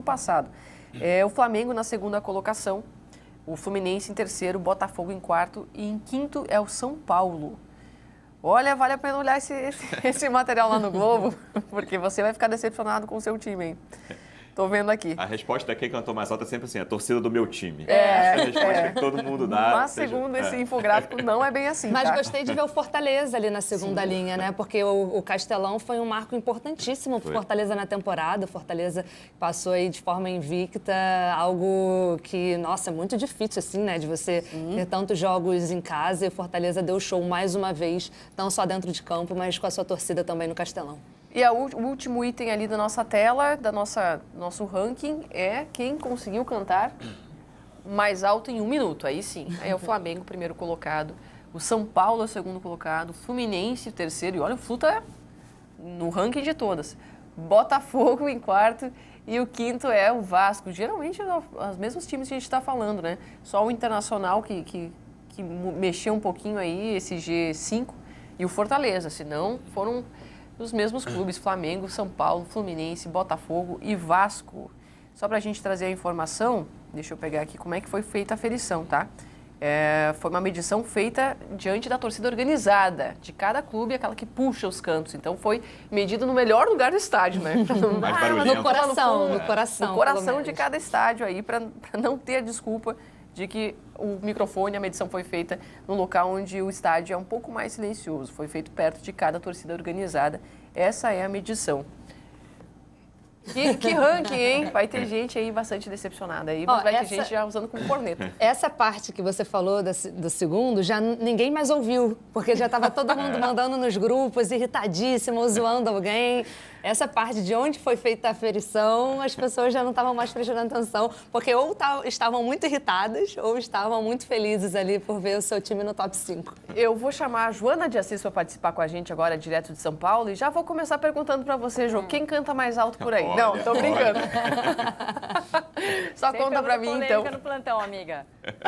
passado. O Flamengo na segunda colocação, o Fluminense em terceiro, Botafogo em quarto e em quinto é o São Paulo. Olha, vale a pena olhar esse material lá no Globo, porque você vai ficar decepcionado com o seu time, hein? Tô vendo aqui. A resposta daqui cantou mais alta é sempre assim, a torcida do meu time. A resposta que todo mundo dá. Mas segundo esse infográfico, não é bem assim, Mas tá? gostei de ver o Fortaleza ali na segunda linha, né? Porque o Castelão foi um marco importantíssimo pro Fortaleza na temporada. O Fortaleza passou aí de forma invicta, algo que, nossa, é muito difícil, assim, né? De você ter tantos jogos em casa. E o Fortaleza deu show mais uma vez, não só dentro de campo, mas com a sua torcida também no Castelão. E o último item ali da nossa tela, nosso ranking, é quem conseguiu cantar mais alto em 1 minuto. Aí sim, aí é o Flamengo, primeiro colocado, o São Paulo, segundo colocado, o Fluminense, o terceiro, e olha, o Flu tá no ranking de todas. Botafogo em quarto e o quinto é o Vasco. Geralmente, os mesmos times que a gente está falando, né? Só o Internacional que mexeu um pouquinho aí, esse G5, e o Fortaleza, senão foram os mesmos clubes, Flamengo, São Paulo, Fluminense, Botafogo e Vasco. Só para a gente trazer a informação, deixa eu pegar aqui como é que foi feita a aferição, tá? Foi uma medição feita diante da torcida organizada de cada clube, aquela que puxa os cantos. Então foi medido no melhor lugar do estádio, né? No coração de cada estádio aí, para não ter a desculpa de que o microfone, a medição foi feita no local onde o estádio é um pouco mais silencioso. Foi feito perto de cada torcida organizada. Essa é a medição. Que ranking, hein? Vai ter gente aí bastante decepcionada aí, mas vai ter gente já usando como corneta. Essa parte que você falou do segundo, já ninguém mais ouviu, porque já estava todo mundo mandando nos grupos, irritadíssimo, zoando alguém. Essa parte de onde foi feita a aferição, as pessoas já não estavam mais prestando atenção, porque ou estavam muito irritadas ou estavam muito felizes ali por ver o seu time no top 5. Eu vou chamar a Joana de Assis para participar com a gente agora, direto de São Paulo, e já vou começar perguntando para você, Jô, quem canta mais alto por aí? Olha, não, tô brincando. Só conta para mim, então. No plantão, amiga.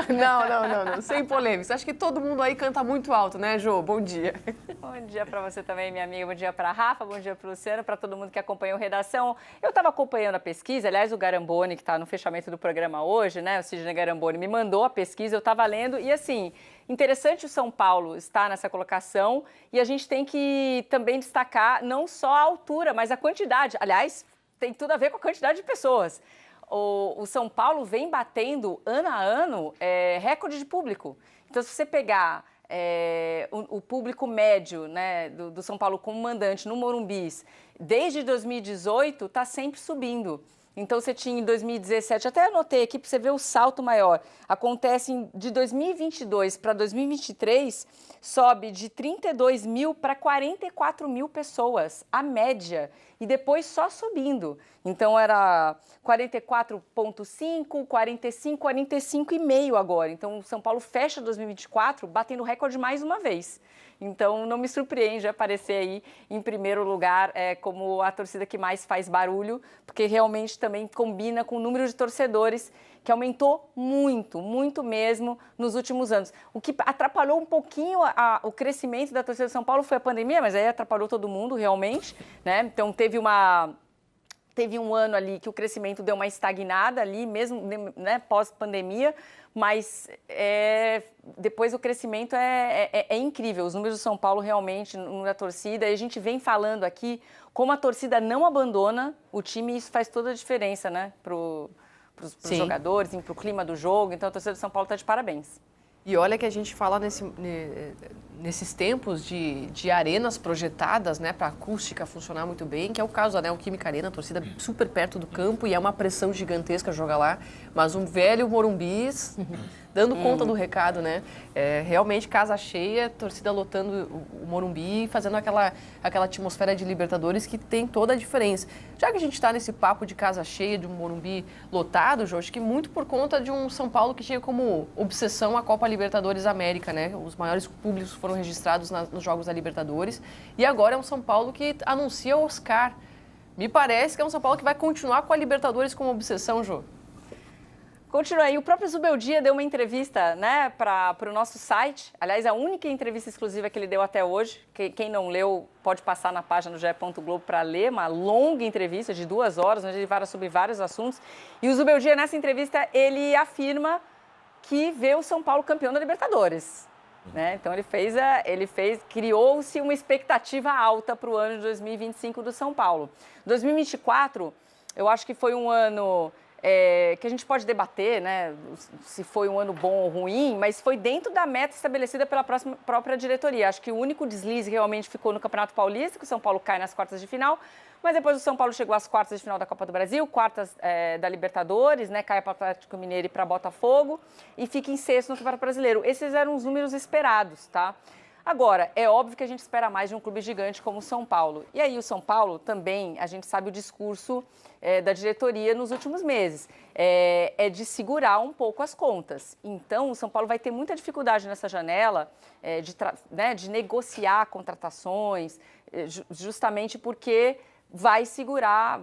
Não, sem polêmicas. Acho que todo mundo aí canta muito alto, né, Jô? Bom dia. Bom dia para você também, minha amiga. Bom dia para a Rafa, bom dia para o Luciano, para todo mundo que acompanhou a redação. Eu estava acompanhando a pesquisa, aliás, o Garamboni, que está no fechamento do programa hoje, né, o Sidney Garamboni, me mandou a pesquisa, eu estava lendo, e assim, interessante o São Paulo estar nessa colocação, e a gente tem que também destacar não só a altura, mas a quantidade. Aliás, tem tudo a ver com a quantidade de pessoas. O São Paulo vem batendo, ano a ano, recorde de público. Então, se você pegar o público médio, né, do São Paulo como mandante no Morumbis, desde 2018, está sempre subindo. Então, você tinha em 2017, até anotei aqui para você ver o salto maior, acontece de 2022 para 2023, sobe de 32 mil para 44 mil pessoas, a média, e depois só subindo. Então, era 44,5, 45, 45,5 agora. Então, o São Paulo fecha 2024 batendo recorde mais uma vez. Então, não me surpreende aparecer aí em primeiro lugar como a torcida que mais faz barulho, porque realmente também combina com o número de torcedores que aumentou muito, muito mesmo nos últimos anos. O que atrapalhou um pouquinho o crescimento da torcida de São Paulo foi a pandemia, mas aí atrapalhou todo mundo realmente, né? Então, teve um ano ali que o crescimento deu uma estagnada ali, mesmo, né, pós-pandemia, mas depois o crescimento é incrível. Os números do São Paulo realmente, na torcida, e a gente vem falando aqui como a torcida não abandona o time, e isso faz toda a diferença, né, para os jogadores, para o clima do jogo. Então a torcida do São Paulo está de parabéns. E olha que a gente fala nesses tempos de arenas projetadas, né, para a acústica funcionar muito bem, que é o caso da Neoquímica Arena, a torcida super perto do campo, e é uma pressão gigantesca jogar lá, mas um velho Morumbis dando conta do recado, né? Realmente casa cheia, torcida lotando o Morumbi, fazendo aquela atmosfera de Libertadores que tem toda a diferença. Já que a gente está nesse papo de casa cheia, de um Morumbi lotado, Jorge, que muito por conta de um São Paulo que tinha como obsessão a Copa Libertadores América, né? Os maiores públicos foram registrados nos Jogos da Libertadores, e agora é um São Paulo que anuncia o Oscar. Me parece que é um São Paulo que vai continuar com a Libertadores como obsessão, Jô. Continua aí. O próprio Zubeldia deu uma entrevista, né, para o nosso site. Aliás, a única entrevista exclusiva que ele deu até hoje. Quem não leu pode passar na página do ge.globo para ler. Uma longa entrevista de 2 horas, onde ele fala sobre vários assuntos. E o Zubeldia, nessa entrevista, ele afirma que vê o São Paulo campeão da Libertadores. Né? Então, criou-se uma expectativa alta para o ano de 2025 do São Paulo. 2024, eu acho que foi um ano... que a gente pode debater, né, se foi um ano bom ou ruim, mas foi dentro da meta estabelecida pela própria diretoria. Acho que o único deslize realmente ficou no Campeonato Paulista, que o São Paulo cai nas quartas de final, mas depois o São Paulo chegou às quartas de final da Copa do Brasil, quartas da Libertadores, né, cai para o Atlético Mineiro e para Botafogo e fica em sexto no Campeonato Brasileiro. Esses eram os números esperados, tá? Agora, é óbvio que a gente espera mais de um clube gigante como o São Paulo. E aí o São Paulo também, a gente sabe o discurso da diretoria nos últimos meses, é de segurar um pouco as contas. Então, o São Paulo vai ter muita dificuldade nessa janela de negociar contratações, justamente porque vai segurar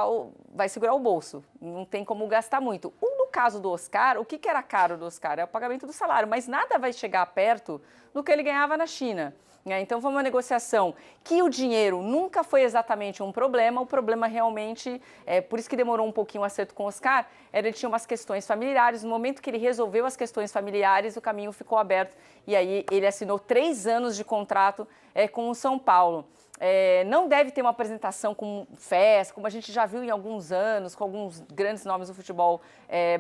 o bolso. Não tem como gastar muito. No caso do Oscar, o que era caro do Oscar? É o pagamento do salário, mas nada vai chegar perto do que ele ganhava na China. Então, foi uma negociação que o dinheiro nunca foi exatamente um problema. O problema realmente, por isso que demorou um pouquinho o acerto com o Oscar, ele tinha umas questões familiares. No momento que ele resolveu as questões familiares, o caminho ficou aberto. E aí, ele assinou 3 anos de contrato com o São Paulo. Não deve ter uma apresentação com festa, como a gente já viu em alguns anos, com alguns grandes nomes do futebol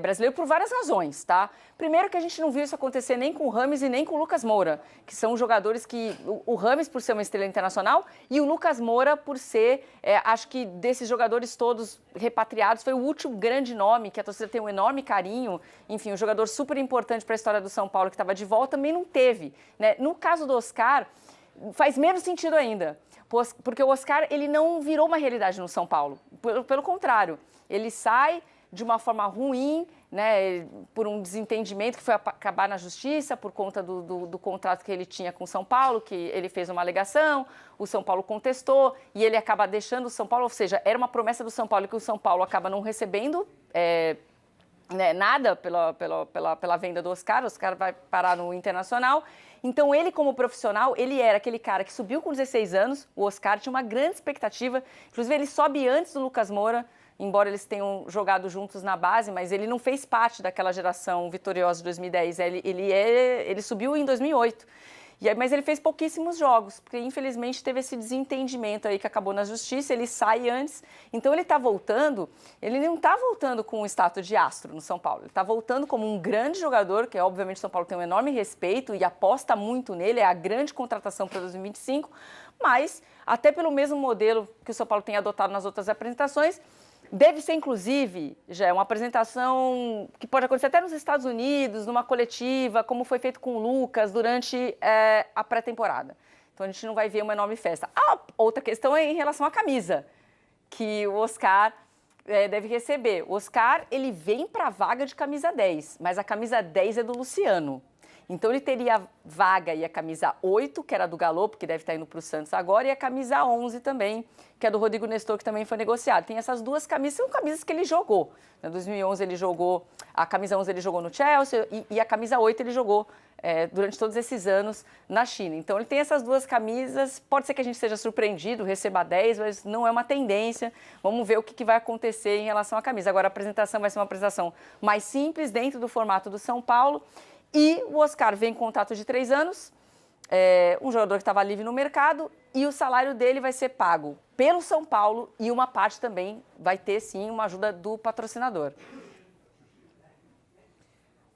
brasileiro, por várias razões, tá? Primeiro que a gente não viu isso acontecer nem com o Rames e nem com o Lucas Moura, que são jogadores que... O Rames por ser uma estrela internacional e o Lucas Moura por ser, acho que desses jogadores todos repatriados, foi o último grande nome, que a torcida tem um enorme carinho. Enfim, um jogador super importante para a história do São Paulo, que estava de volta, também não teve, né? No caso do Oscar, faz menos sentido ainda. Porque o Oscar, ele não virou uma realidade no São Paulo. Pelo contrário, ele sai de uma forma ruim, né, por um desentendimento que foi acabar na justiça, por conta do contrato que ele tinha com o São Paulo, que ele fez uma alegação, o São Paulo contestou, e ele acaba deixando o São Paulo, ou seja, era uma promessa do São Paulo que o São Paulo acaba não recebendo nada pela venda do Oscar. O Oscar vai parar no Internacional. Então, ele como profissional, ele era aquele cara que subiu com 16 anos, o Oscar tinha uma grande expectativa, inclusive ele sobe antes do Lucas Moura, embora eles tenham jogado juntos na base, mas ele não fez parte daquela geração vitoriosa de 2010, ele subiu em 2008. Mas ele fez pouquíssimos jogos, porque infelizmente teve esse desentendimento aí que acabou na justiça, ele sai antes. Então ele está voltando, ele não está voltando com o status de astro no São Paulo, ele está voltando como um grande jogador, que obviamente o São Paulo tem um enorme respeito e aposta muito nele, é a grande contratação para 2025, mas até pelo mesmo modelo que o São Paulo tem adotado nas outras apresentações, deve ser, inclusive, já uma apresentação que pode acontecer até nos Estados Unidos, numa coletiva, como foi feito com o Lucas durante a pré-temporada. Então, a gente não vai ver uma enorme festa. A outra questão é em relação à camisa, que o Oscar deve receber. O Oscar, ele vem para a vaga de camisa 10, mas a camisa 10 é do Luciano. Então, ele teria a vaga e a camisa 8, que era do Galo, que deve estar indo para o Santos agora, e a camisa 11 também, que é do Rodrigo Nestor, que também foi negociado. Tem essas duas camisas, são camisas que ele jogou. Em 2011, ele jogou, a camisa 11 ele jogou no Chelsea e a camisa 8 ele jogou durante todos esses anos na China. Então, ele tem essas duas camisas. Pode ser que a gente seja surpreendido, receba 10, mas não é uma tendência. Vamos ver o que vai acontecer em relação à camisa. Agora, a apresentação vai ser uma apresentação mais simples, dentro do formato do São Paulo. E o Oscar vem com contrato de 3 anos, um jogador que estava livre no mercado, e o salário dele vai ser pago pelo São Paulo e uma parte também vai ter, sim, uma ajuda do patrocinador.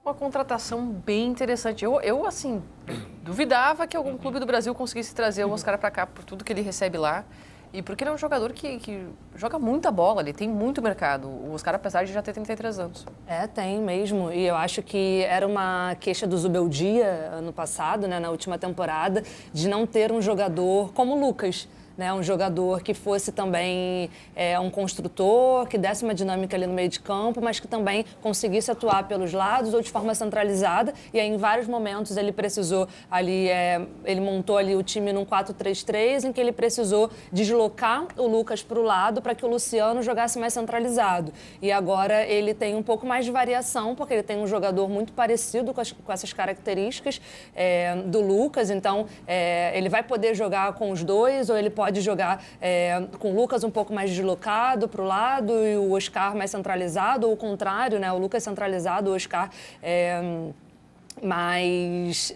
Uma contratação bem interessante. Eu assim, duvidava que algum clube do Brasil conseguisse trazer o Oscar para cá por tudo que ele recebe lá. E porque ele é um jogador que joga muita bola, ele tem muito mercado. O Oscar, apesar de já ter 33 anos. Tem mesmo. E eu acho que era uma queixa do Zubeldia ano passado, né, na última temporada, de não ter um jogador como o Lucas, né? Um jogador que fosse também um construtor, que desse uma dinâmica ali no meio de campo, mas que também conseguisse atuar pelos lados ou de forma centralizada. E aí, em vários momentos, ele precisou ali, ele montou ali o time num 4-3-3, em que ele precisou deslocar o Lucas para o lado para que o Luciano jogasse mais centralizado. E agora ele tem um pouco mais de variação, porque ele tem um jogador muito parecido com essas características do Lucas. Então, ele vai poder jogar com os dois, ou ele pode jogar com o Lucas um pouco mais deslocado para o lado e o Oscar mais centralizado, ou o contrário, né? O Lucas centralizado, o Oscar mais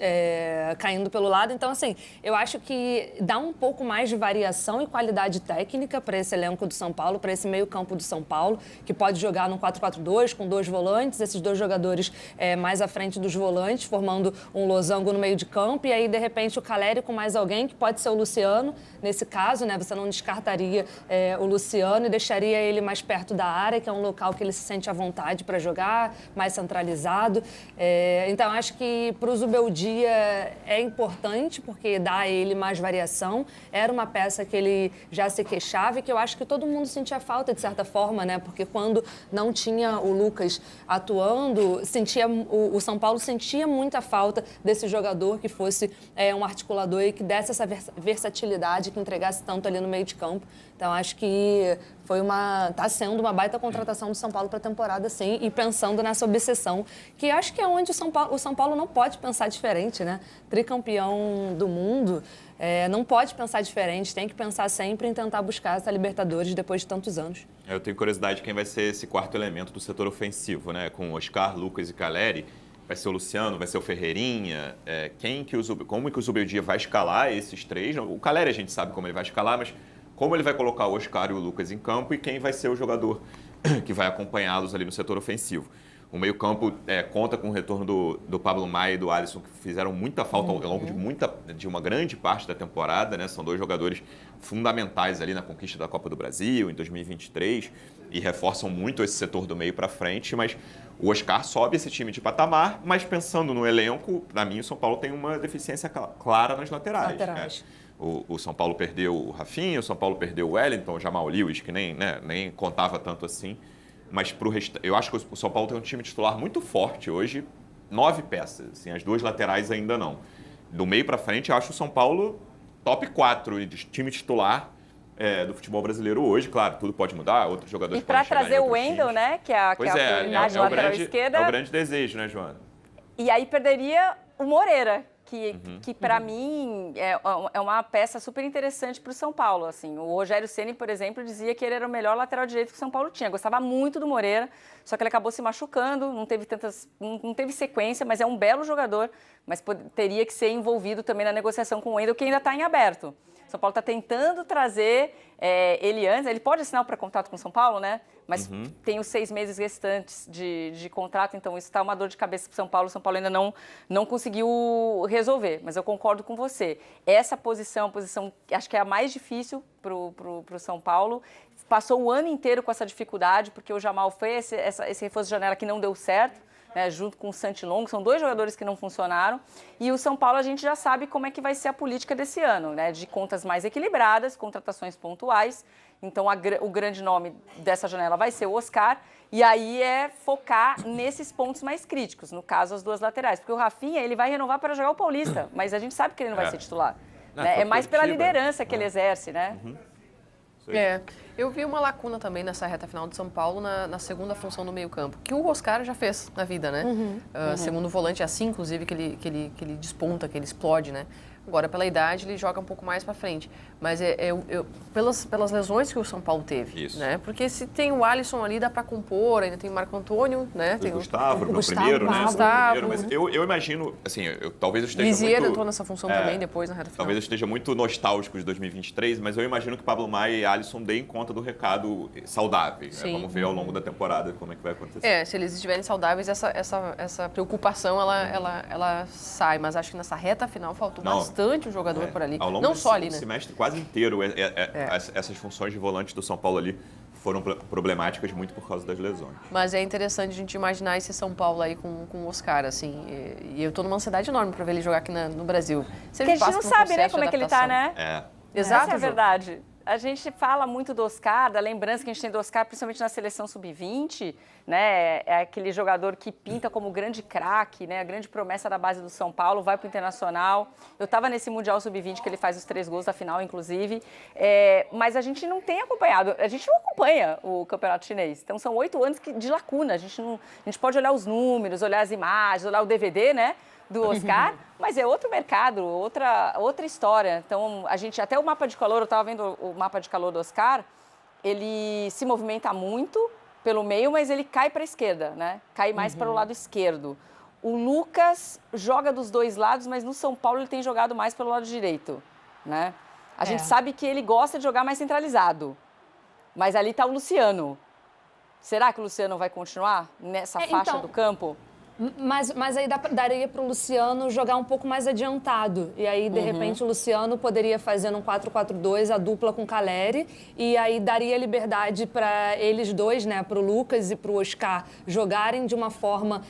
caindo pelo lado. Então, assim, eu acho que dá um pouco mais de variação e qualidade técnica para esse elenco do São Paulo, para esse meio-campo do São Paulo, que pode jogar no 4-4-2 com 2 volantes, esses 2 jogadores mais à frente dos volantes, formando um losango no meio de campo, e aí, de repente, o Calleri com mais alguém, que pode ser o Luciano, nesse caso, né? Você não descartaria o Luciano e deixaria ele mais perto da área, que é um local que ele se sente à vontade para jogar, mais centralizado. Então, acho que para o Zubeldia é importante, porque dá a ele mais variação. Era uma peça que ele já se queixava e que eu acho que todo mundo sentia falta, de certa forma, né? Porque quando não tinha o Lucas atuando, o São Paulo sentia muita falta desse jogador que fosse um articulador e que desse essa versatilidade, que entregasse tanto ali no meio de campo. Então, acho que está sendo uma baita contratação do São Paulo para a temporada, sim, e pensando nessa obsessão, que acho que é onde o São Paulo não pode pensar diferente, né? Tricampeão do mundo, não pode pensar diferente, tem que pensar sempre em tentar buscar essa Libertadores depois de tantos anos. Eu tenho curiosidade de quem vai ser esse quarto elemento do setor ofensivo, né? Com Oscar, Lucas e Calleri. Vai ser o Luciano, vai ser o Ferreirinha. Como que o Zubeldia vai escalar esses 3? O Calleri a gente sabe como ele vai escalar, mas como ele vai colocar o Oscar e o Lucas em campo e quem vai ser o jogador que vai acompanhá-los ali no setor ofensivo. O meio-campo conta com o retorno do Pablo Maia e do Alisson, que fizeram muita falta ao longo de uma grande parte da temporada, né? São 2 jogadores fundamentais ali na conquista da Copa do Brasil em 2023 e reforçam muito esse setor do meio para frente, mas o Oscar sobe esse time de patamar, mas pensando no elenco, para mim o São Paulo tem uma deficiência clara nas laterais. Né? O São Paulo perdeu o Rafinha, o São Paulo perdeu o Wellington, o Jamal Lewis, que nem contava tanto assim. Mas eu acho que o São Paulo tem um time titular muito forte hoje, 9 peças. Assim, as 2 laterais ainda não. Do meio para frente, eu acho o São Paulo top 4 de time titular do futebol brasileiro hoje. Claro, tudo pode mudar, outros jogadores podem chegar. E para trazer o Wendel, né? Que é a oportunidade de lateral esquerda. É o grande desejo, né, Joana? E aí perderia o Moreira, que para mim é uma peça super interessante para o São Paulo. Assim. O Rogério Ceni, por exemplo, dizia que ele era o melhor lateral direito que o São Paulo tinha. Gostava muito do Moreira, só que ele acabou se machucando, não teve sequência, mas é um belo jogador, mas teria que ser envolvido também na negociação com o Wendel, que ainda está em aberto. O São Paulo está tentando trazer ele antes. Ele pode assinar o pré-contrato com o São Paulo, né? Mas tem os 6 meses restantes de contrato, então isso está uma dor de cabeça para o São Paulo. O São Paulo ainda não conseguiu resolver, mas eu concordo com você. Essa posição acho que é a mais difícil para o São Paulo. Passou o ano inteiro com essa dificuldade, porque o Jamal foi esse reforço de janela que não deu certo. Né, junto com o Santilongo, são 2 jogadores que não funcionaram. E o São Paulo, a gente já sabe como é que vai ser a política desse ano, né, de contas mais equilibradas, contratações pontuais. Então, o grande nome dessa janela vai ser o Oscar. E aí focar nesses pontos mais críticos, no caso, as 2 laterais. Porque o Rafinha, ele vai renovar para jogar o Paulista, mas a gente sabe que ele não vai ser titular. Né? É mais pela liderança que ele exerce, né? Eu vi uma lacuna também nessa reta final de São Paulo na segunda função do meio-campo, que o Oscar já fez na vida, né? Segundo volante, é assim, inclusive, que ele desponta, que ele explode, né? Agora, pela idade, ele joga um pouco mais para frente. Mas pelas lesões que o São Paulo teve, né? Porque se tem o Alisson ali, dá para compor, ainda tem o Marco Antônio, né? Tem o Gustavo, no primeiro, né? Mas eu imagino, assim, talvez eu esteja Lisieiro entrou nessa função também depois na reta final. Talvez eu esteja muito nostálgico de 2023, mas eu imagino que Pablo Maia e Alisson deem conta do recado saudável. Né? Vamos ver ao longo da temporada como é que vai acontecer. Se eles estiverem saudáveis, essa preocupação, ela sai. Mas acho que nessa reta final faltou bastante o jogador por ali. Ao longo não só ali, né? semestre quase inteiro, essas funções de volante do São Paulo ali foram problemáticas muito por causa das lesões. Mas é interessante a gente imaginar esse São Paulo aí com o Oscar, assim. E eu tô numa ansiedade enorme para ver ele jogar aqui no Brasil. Porque a gente não sabe, né, como é que ele tá, né? Exato, Essa é a Ju. verdade. A gente fala muito do Oscar, da lembrança que a gente tem do Oscar, principalmente na seleção sub-20, né? É aquele jogador que pinta como grande craque, né? A grande promessa da base do São Paulo, vai para o Internacional. Eu estava nesse Mundial Sub-20 que ele faz os 3 gols da final, inclusive. Mas a gente não tem acompanhado, a gente não acompanha o campeonato chinês. Então são 8 anos de lacuna. A gente pode olhar os números, olhar as imagens, olhar o DVD, né? Do Oscar, mas é outro mercado, outra história. Então, a gente, até o mapa de calor, eu estava vendo o mapa de calor do Oscar, ele se movimenta muito pelo meio, mas ele cai para a esquerda, né? Cai mais para o lado esquerdo. O Lucas joga dos 2 lados, mas no São Paulo ele tem jogado mais pelo lado direito, né? A gente sabe que ele gosta de jogar mais centralizado, mas ali está o Luciano. Será que o Luciano vai continuar nessa faixa do campo? Mas aí daria para o Luciano jogar um pouco mais adiantado. E aí, de repente, o Luciano poderia fazer num 4-4-2 a dupla com o Caleri. E aí daria liberdade para eles dois, né, para o Lucas e para o Oscar, jogarem de uma forma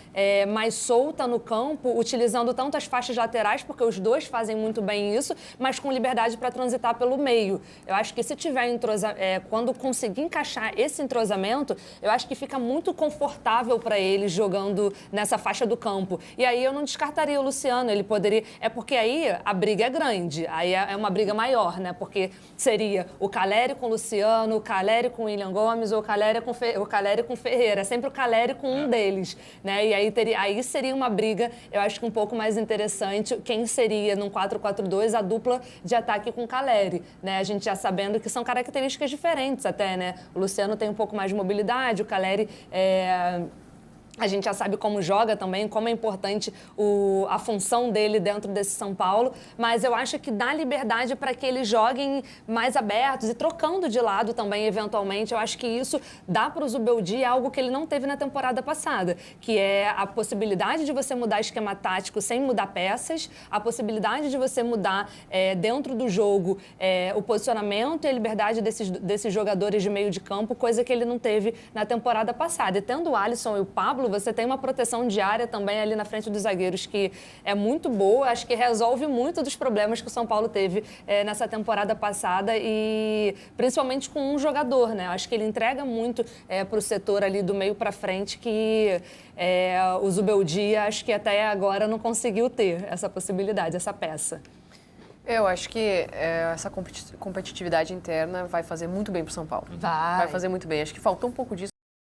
mais solta no campo, utilizando tanto as faixas laterais, porque os dois fazem muito bem isso, mas com liberdade para transitar pelo meio. Eu acho que se tiver quando conseguir encaixar esse entrosamento, eu acho que fica muito confortável para eles jogando nessa faixa do campo. E aí eu não descartaria o Luciano, ele poderia... É porque aí a briga é grande, aí é uma briga maior, né? Porque seria o Caleri com o Luciano, o Caleri com o William Gomes ou o Caleri com o Ferreira. É sempre o Caleri com um deles, né? E aí seria uma briga, eu acho que um pouco mais interessante, quem seria num 4-4-2 a dupla de ataque com o Caleri, né? A gente já sabendo que são características diferentes até, né? O Luciano tem um pouco mais de mobilidade, o Caleri a gente já sabe como joga também, como é importante a função dele dentro desse São Paulo, mas eu acho que dá liberdade para que eles joguem mais abertos e trocando de lado também, eventualmente. Eu acho que isso dá para o Zubeldia algo que ele não teve na temporada passada, que é a possibilidade de você mudar esquema tático sem mudar peças, a possibilidade de você mudar dentro do jogo o posicionamento e a liberdade desses jogadores de meio de campo, coisa que ele não teve na temporada passada. E tendo o Alisson e o Pablo, você tem uma proteção diária também ali na frente dos zagueiros que é muito boa, acho que resolve muito dos problemas que o São Paulo teve nessa temporada passada e principalmente com um jogador, né? Acho que ele entrega muito para o setor ali do meio para frente que o Zubeldia acho que até agora não conseguiu ter essa possibilidade, essa peça. Eu acho que essa competitividade interna vai fazer muito bem para o São Paulo. Vai fazer muito bem. Acho que faltou um pouco disso.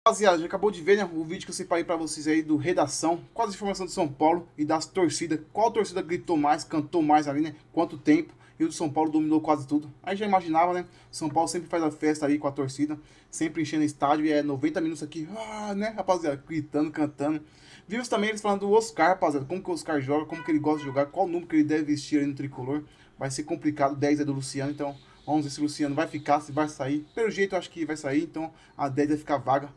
Rapaziada, já acabou de ver, né, o vídeo que eu separei pra vocês aí do Redação, com as informações do São Paulo e das torcidas. Qual torcida gritou mais, cantou mais ali, né? Quanto tempo. E o do São Paulo dominou quase tudo. Aí já imaginava, né? São Paulo sempre faz a festa aí com a torcida, sempre enchendo o estádio e 90 minutos aqui, né, rapaziada, gritando, cantando. Vimos também eles falando do Oscar, rapaziada, como que o Oscar joga, como que ele gosta de jogar, qual número que ele deve vestir aí no tricolor. Vai ser complicado, 10 é do Luciano, então vamos ver se o Luciano vai ficar, se vai sair. Pelo jeito eu acho que vai sair, então a 10 vai ficar vaga.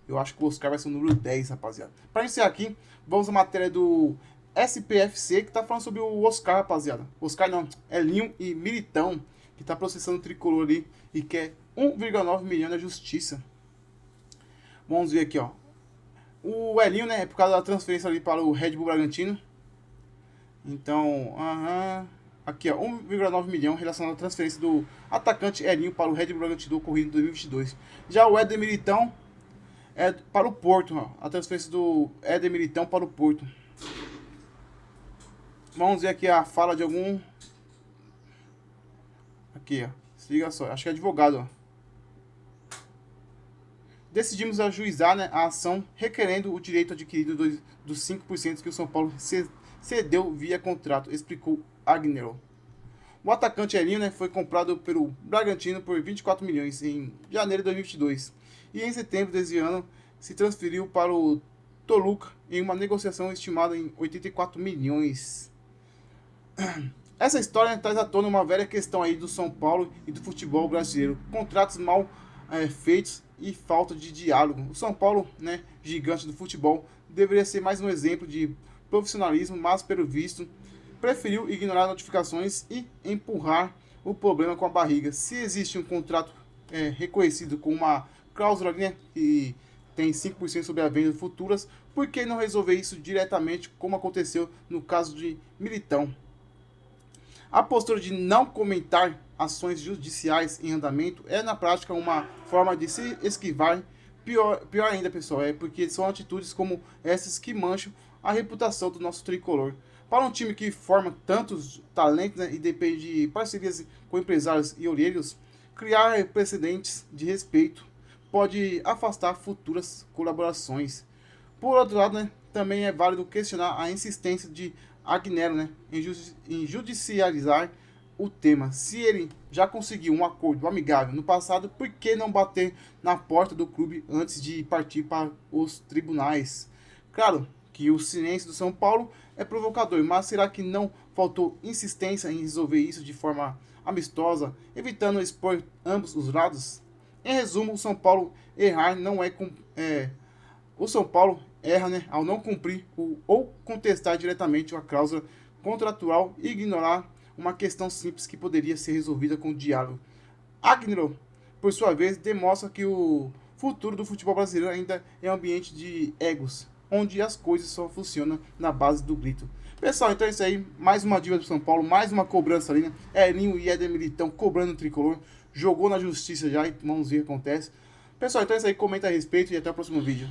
Eu acho que o Oscar vai ser o número 10, rapaziada. Pra encerrar aqui, vamos à matéria do SPFC, que tá falando sobre o Oscar, rapaziada. Oscar não, Elinho e Militão, que tá processando o tricolor ali e quer 1,9 milhão na justiça. Vamos ver aqui, ó. O Elinho, né, é por causa da transferência ali para o Red Bull Bragantino. Então, aqui, ó, 1,9 milhão relacionado à transferência do atacante Elinho para o Red Bull Bragantino ocorrido em 2022. Já o Éder Militão é para o Porto, ó. A transferência do Éder Militão para o Porto. Vamos ver aqui a fala de algum... Aqui, ó. Se liga só. Acho que é advogado, ó. Decidimos ajuizar, né, a ação requerendo o direito adquirido dos 5% que o São Paulo cedeu via contrato, explicou Agnello. O atacante Elinho, né, foi comprado pelo Bragantino por 24 milhões em janeiro de 2022. E em setembro desse ano se transferiu para o Toluca em uma negociação estimada em 84 milhões. Essa história traz à tona uma velha questão aí do São Paulo e do futebol brasileiro. Contratos mal feitos e falta de diálogo. O São Paulo, né, gigante do futebol, deveria ser mais um exemplo de profissionalismo, mas pelo visto preferiu ignorar notificações e empurrar o problema com a barriga. Se existe um contrato reconhecido com uma cláusula, né, que tem 5% sobre a venda futuras, por que não resolver isso diretamente, como aconteceu no caso de Militão? A postura de não comentar ações judiciais em andamento é, na prática, uma forma de se esquivar. Pior ainda, pessoal, é porque são atitudes como essas que mancham a reputação do nosso tricolor. Para um time que forma tantos talentos, né, e depende de parcerias com empresários e olheiros, criar precedentes de respeito pode afastar futuras colaborações. Por outro lado, né, também é válido questionar a insistência de Agnello, né, em judicializar o tema. Se ele já conseguiu um acordo amigável no passado, por que não bater na porta do clube antes de partir para os tribunais? Claro que o silêncio do São Paulo é provocador, mas será que não faltou insistência em resolver isso de forma amistosa, evitando expor ambos os lados? Em resumo, o São Paulo o São Paulo erra, né, ao não cumprir ou contestar diretamente a cláusula contratual e ignorar uma questão simples que poderia ser resolvida com diálogo. Agnello, por sua vez, demonstra que o futuro do futebol brasileiro ainda é um ambiente de egos, onde as coisas só funcionam na base do grito. Pessoal, então é isso aí. Mais uma diva do São Paulo, mais uma cobrança ali, né? Elinho e Éder Militão cobrando o tricolor. Jogou na justiça já e vamos ver o que acontece. Pessoal, então é isso aí. Comenta a respeito e até o próximo vídeo.